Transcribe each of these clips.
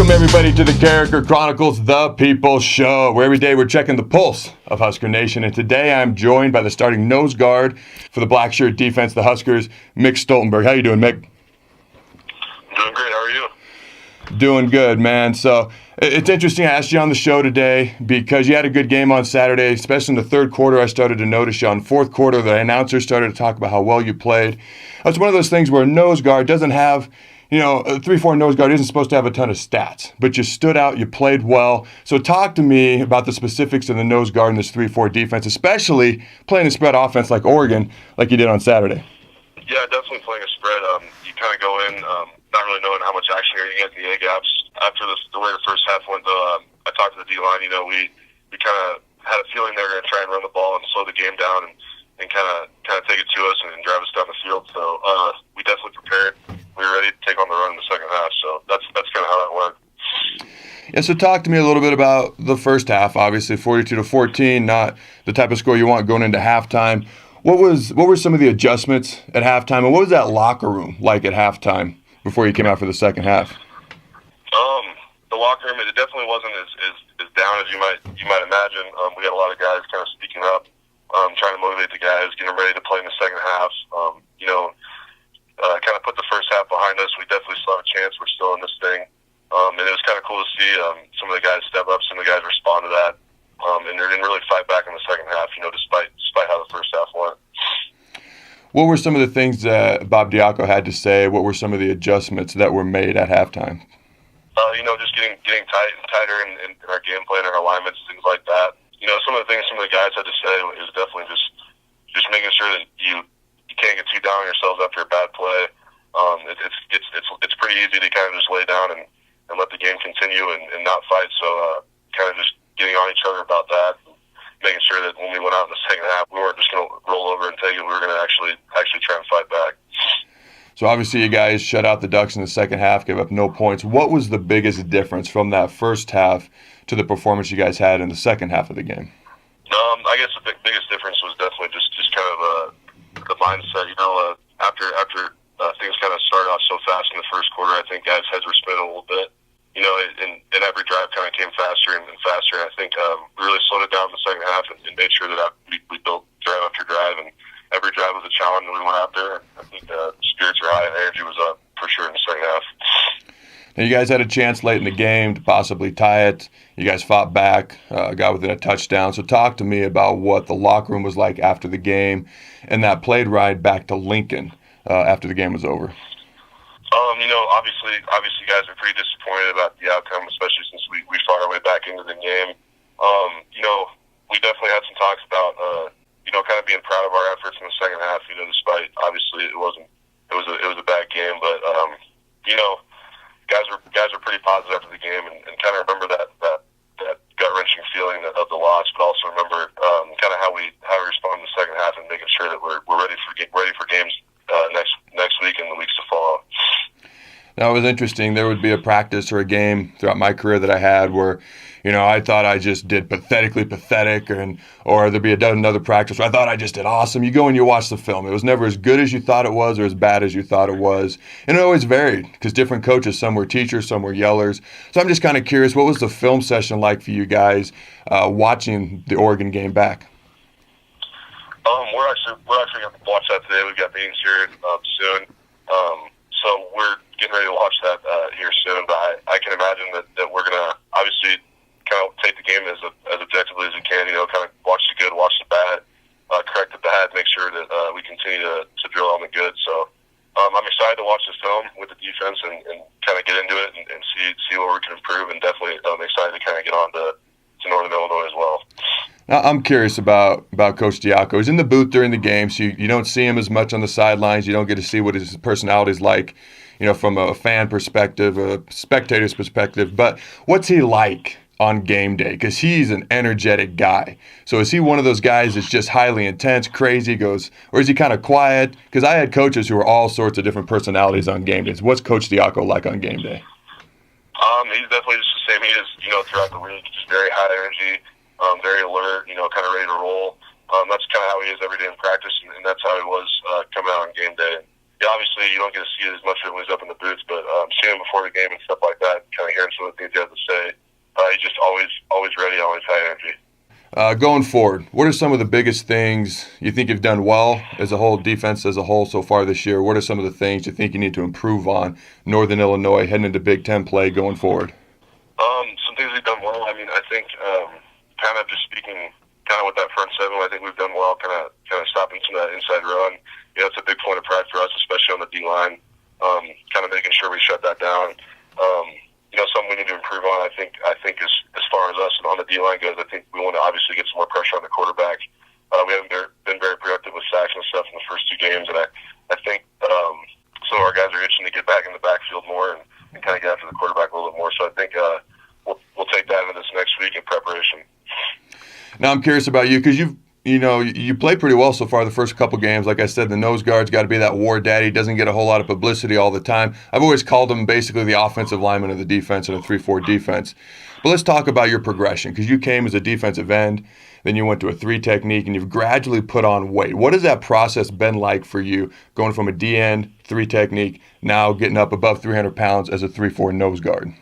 Welcome, everybody, to the Carriker Chronicles, the People's Show, where every day we're checking the pulse of Husker Nation. And today I'm joined by the starting nose guard for the Blackshirt defense, the Huskers, Mick Stoltenberg. How you doing, Mick? Doing great. How are you? Doing good, man. So it's interesting. I asked you on the show today because you had a good game on Saturday, especially in the third quarter. I started to notice you. On fourth quarter, the announcer started to talk about how well you played. It's one of those things where a nose guard doesn't have, a 3-4 nose guard isn't supposed to have a ton of stats, but you stood out, you played well. So talk to me about the specifics of the nose guard in this 3-4 defense, especially playing a spread offense like Oregon, like you did on Saturday. Yeah, definitely playing a spread. You kind of go in not really knowing how much action you're going to get in the A gaps. After the way the first half went, though, I talked to the D-line. We kind of had a feeling they were going to try and run the ball and slow the game down and kind of take it to us and drive us down the field. So we definitely prepared. We were ready to take on the run in the second half. So that's kind of how that went. Yeah, so talk to me a little bit about the first half. Obviously, 42-14, not the type of score you want going into halftime. What were some of the adjustments at halftime, and what was that locker room like at halftime before you came out for the second half? The locker room, it definitely wasn't as down as you might imagine. We had a lot of guys kind of speaking up, trying to motivate the guys, getting ready to play in the second half. Kind of put the first half behind us. We definitely still have a chance. We're still in this thing. And it was kind of cool to see some of the guys step up, some of the guys respond to that. And they didn't really fight back in the second half, despite how the first half went. What were some of the things that Bob Diaco had to say? What were some of the adjustments that were made at halftime? Just getting tighter in our game plan and our alignments, things like that. Some of the things some of the guys had to say is definitely just making sure that you can't get too down on yourselves after a bad play. It's pretty easy to kind of just lay down and let the game continue and not fight. So kind of just getting on each other about that, and making sure that when we went out in the second half, we weren't just going to roll over and take it. We were going to actually try and fight back. So obviously you guys shut out the Ducks in the second half, gave up no points. What was the biggest difference from that first half to the performance you guys had in the second half of the game? I guess the biggest difference was definitely just kind of the mindset. After things kind of started off so fast in the first quarter, I think guys' heads were spinning a little bit. And every drive kind of came faster and faster. And I think we really slowed it down in the second half and made sure that we built drive after drive, and every drive was a challenge when we went out there. I think spirits were high and energy was up for sure in the second half. Now you guys had a chance late in the game to possibly tie it. You guys fought back, got within a touchdown. So talk to me about what the locker room was like after the game and that plane ride back to Lincoln after the game was over. Obviously guys are pretty disappointed about the outcome, especially since we fought our way back into the game. We definitely had some talks about, kind of being proud of our efforts in the second half, despite obviously it was a bad game, but, guys were pretty positive after the game and kind of remember that gut-wrenching feeling of the loss, but also remember kind of how we respond in the second half and making sure that we're ready for games next week and the weeks to follow. Now, it was interesting. There would be a practice or a game throughout my career that I had where, I thought I just did pathetically pathetic, or there'd be another practice where I thought I just did awesome. You go and you watch the film. It was never as good as you thought it was or as bad as you thought it was. And it always varied because different coaches, some were teachers, some were yellers. So I'm just kind of curious, what was the film session like for you guys watching the Oregon game back? We're actually going to watch that today. We've got meetings here soon. So we're getting ready to watch that here soon. But I can imagine that we're going to obviously kind of take the game as objectively as we can, kind of watch the good, watch the bad, correct the bad, make sure that we continue to drill on the good. So I'm excited to watch this film with the defense and kind of get into it and see where we can improve. And definitely I'm excited to kind of get on to Northern Illinois as well. Now, I'm curious about Coach Diaco. He's in the booth during the game, so you don't see him as much on the sidelines. You don't get to see what his personality is like, from a fan perspective, a spectator's perspective. But what's he like on game day? Because he's an energetic guy. So is he one of those guys that's just highly intense, crazy, or is he kind of quiet? Because I had coaches who were all sorts of different personalities on game days. What's Coach Diaco like on game day? He's definitely just the same he is, throughout the week. Just very high energy, very alert, kind of ready to roll. That's kind of how he is every day in practice, and that's how he was coming out on game day. yeah, obviously you don't get to see it as much of it when he's up in the boots, but seeing him before the game and stuff like that, kind of hearing some of the things he has to say, he's just always ready, always high energy. Going forward, what are some of the biggest things you think you've done well as a whole, defense as a whole so far this year? What are some of the things you think you need to improve on Northern Illinois heading into Big Ten play going forward? Some things we've done well. I mean, I think kind of just speaking kind of with that front seven, I think we've done well kind of stopping some of that inside run. You know, it's a big point of pride for us, especially on the D-line, kind of making sure we shut that down. You know, something we need to improve on. I think as far as us on the D-line goes, I think we want to obviously get some more pressure on the quarterback. We haven't been very productive with sacks and stuff in the first 2 games, and I think some of our guys are itching to get back in the backfield more and kind of get after the quarterback a little bit more. So I think we'll take that into this next week in preparation. Now I'm curious about you because you played pretty well so far the first couple games. Like I said, the nose guard's got to be that war daddy. Doesn't get a whole lot of publicity all the time. I've always called him basically the offensive lineman of the defense in a 3-4 defense. But let's talk about your progression because you came as a defensive end, then you went to a 3 technique, and you've gradually put on weight. What has that process been like for you going from a D end, 3 technique, now getting up above 300 pounds as a 3-4 nose guard?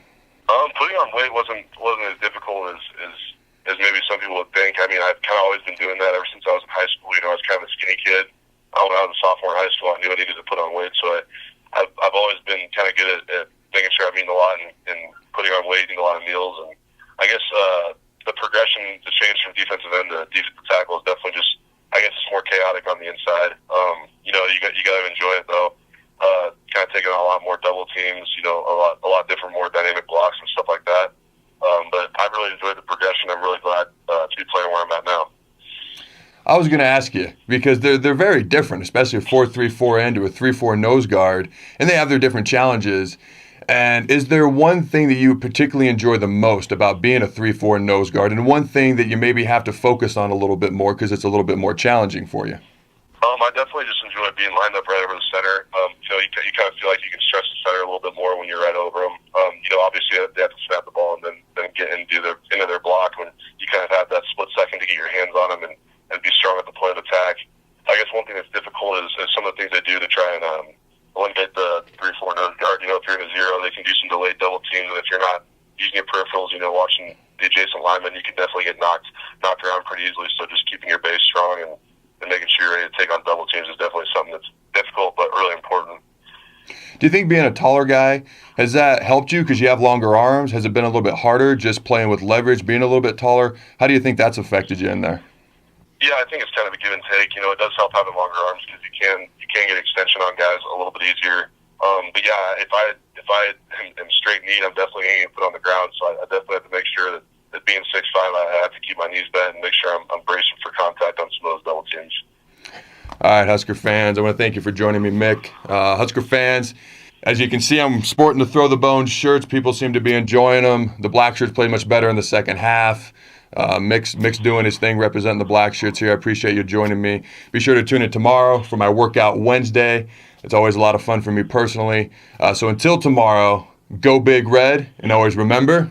Putting on weight wasn't as difficult as maybe some people would think. I mean, I've kind of always been doing that ever since I was in high school. You know, I was kind of a skinny kid. When I was a sophomore in high school, I knew I needed to put on weight. So I've always been kind of good at making sure I'm eating a lot and putting on weight, eating a lot of meals. And I guess the progression, the change from defensive end to defensive tackle is definitely just, I guess it's more chaotic on the inside. You know, you got to enjoy it though. Kind of taking on a lot more double teams, you know, a lot different, more dynamic blocks and stuff like that. But I've really enjoyed the progression. I'm really glad to be playing where I'm at now. I was going to ask you because they're very different, especially a 4-3-4 end to a 3-4 nose guard, and they have their different challenges. And is there one thing that you particularly enjoy the most about being a 3-4 nose guard, and one thing that you maybe have to focus on a little bit more because it's a little bit more challenging for you? I definitely just enjoy being lined up right over the center. You know, you kind of feel like you can stretch the center a little bit more when you're right over them. You know, obviously they have to snap the ball and then get into their block when you kind of have that split second to get your hands on them and be strong at the point of attack. I guess one thing that's difficult is some of the things they do to try and eliminate the 3-4 nose guard. You know, if you're in a zero, they can do some delayed double teams, and if you're not using your peripherals, you know, watching the adjacent lineman, you can definitely get knocked around pretty easily. So just keeping your base strong and making sure you're ready to take on double teams is definitely something that's difficult but really important. Do you think being a taller guy, has that helped you because you have longer arms? Has it been a little bit harder just playing with leverage, being a little bit taller? How do you think that's affected you in there? Yeah, I think it's kind of a give and take. You know, it does help having longer arms because you can get extension on guys a little bit easier. But yeah, if I am straight knee, I'm definitely going to put on the ground. So I definitely have to make sure that being 6'5", I have to keep my knees bent and make sure I'm bracing for contact on some of those double teams. All right, Husker fans, I want to thank you for joining me, Mick. Husker fans, as you can see, I'm sporting the Throw the Bones shirts. People seem to be enjoying them. The Blackshirts played much better in the second half. Mick's doing his thing representing the Blackshirts here. I appreciate you joining me. Be sure to tune in tomorrow for my workout Wednesday. It's always a lot of fun for me personally. So until tomorrow, go Big Red, and always remember,